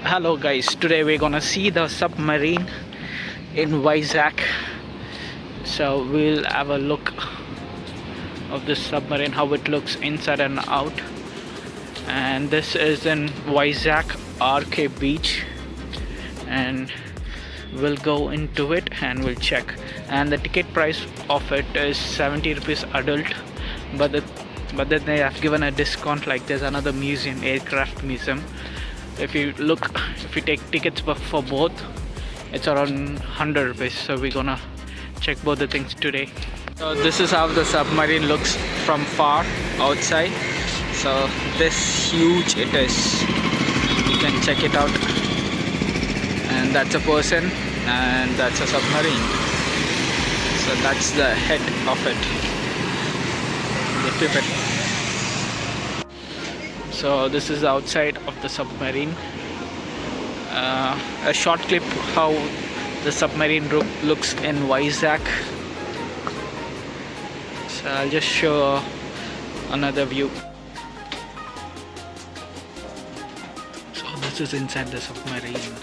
Hello guys, today we're gonna see the submarine in Vizag. So we'll have a look of this submarine, how it looks inside and out. And this is in Vizag RK Beach, and we'll go into it and we'll check. And the ticket price of it is 70 rupees adult, but then they have given a discount. Like there's another museum, aircraft museum. If you take tickets for both, it's around 100 rupees. So we're gonna check both the things today. So this is how the submarine looks from far outside. So this huge it is, you can check it out. And that's a person, and that's a submarine. So that's the head of it, the pivot. So this is the outside of the submarine. A short clip how the submarine looks in Vizag. So I'll just show another view. So this is inside the submarine.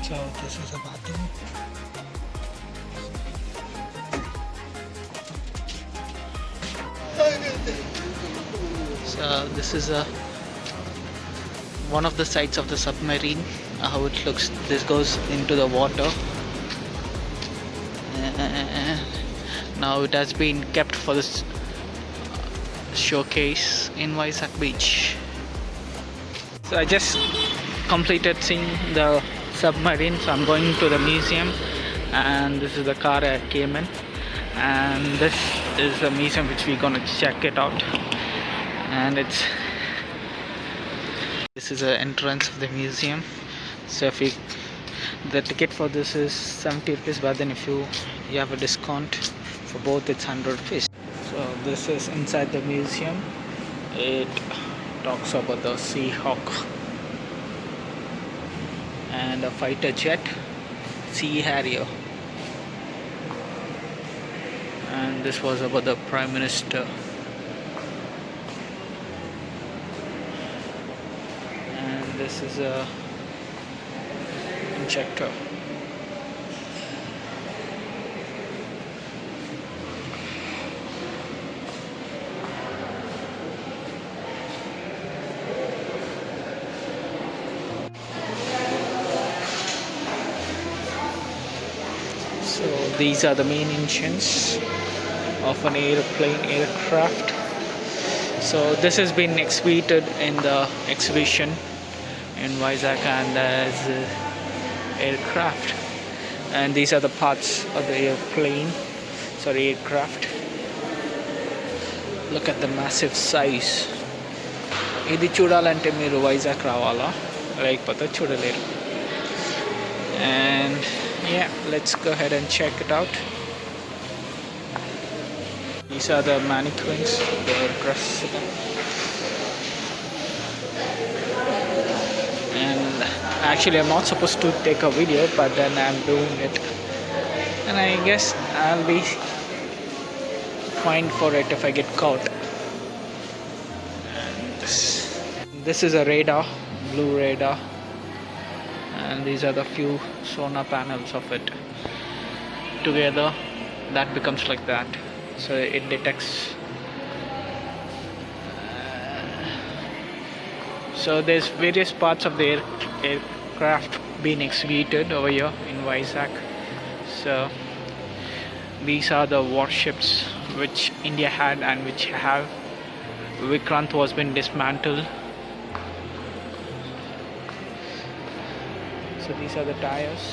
So this is a bathroom. So this is one of the sides of the submarine, how it looks. This goes into the water. Now it has been kept for this showcase in Vizag Beach. So I just completed seeing the submarine, so I'm going to the museum, and this is the car I came in, and this is the museum which we're gonna check it out. And this is the entrance of the museum. So if the ticket for this is 70 rupees, but then if you have a discount for both, it's 100 rupees. So this is inside the museum. It talks about the Seahawk and a fighter jet, Sea Harrier, and this was about the Prime Minister. And this is a injector. So these are the main engines of an aircraft. So this has been exhibited in the exhibition in Vizag, and there's aircraft. And these are the parts of the aircraft. Look at the massive size. ఇది చూడాలంటే మీరు వైజాగ్ రావాలా, లేకపోతే చూడలేరు. And yeah, let's go ahead and check it out. These are the mannequins, the dressed. And actually I'm not supposed to take a video, but then I'm doing it, and I guess I'll be fined for it if I get caught. And this is a radar, blue radar, and these are the few sonar panels of it. Together that becomes like that, so it detects. So there's various parts of the aircraft being exhibited over here in Vizag. So these are the warships which India had and which have Vikrant was been dismantled. So these are the tires,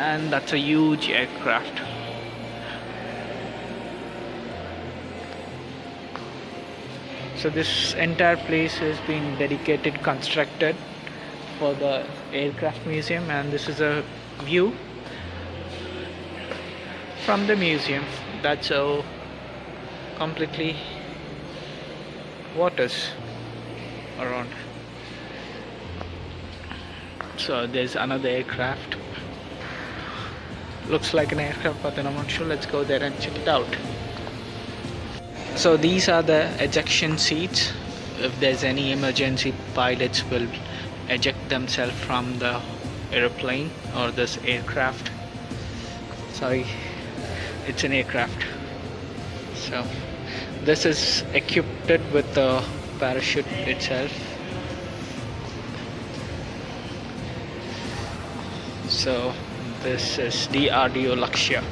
and that's a huge aircraft. So this entire place has been constructed for the aircraft museum, and this is a view from the museum. That's how completely waters around. So there's another aircraft. Looks like an aircraft, but then I'm not sure. Let's go there and check it out. So these are the ejection seats. If there's any emergency, pilots will eject themselves from the airplane or this aircraft. Sorry, it's an aircraft. So this is equipped with the parachute itself. So this is DRDO Lakshya.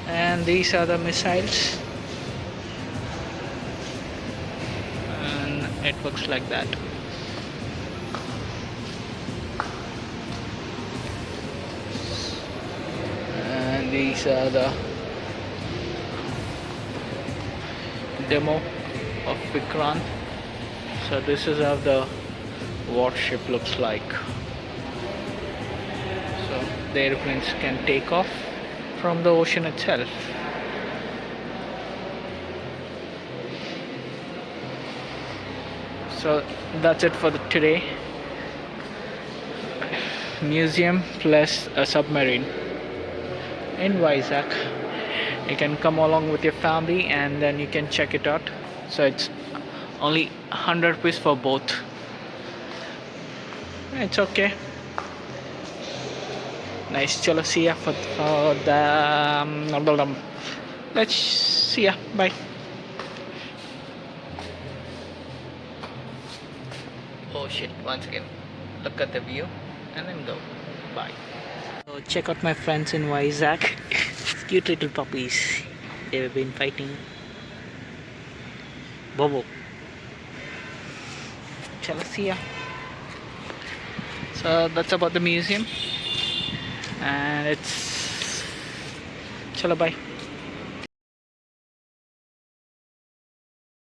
And these are the missiles, and it looks like that. And these are the demo of Vikrant. So this is how the warship looks like. So the airplanes can take off from the ocean itself. So that's it for today. Museum plus a submarine in Vizag. You can come along with your family and then you can check it out. So it's only 100 rupees for both. It's okay. Nice. Chalo, see ya for the let's see ya. Bye. Oh shit, once again. Look at the view and then go. Bye. So check out my friends in Vizag. Cute little puppies. They've been fighting. Bobo. Chalo, see ya. So that's about the museum. And it's chalo, bye.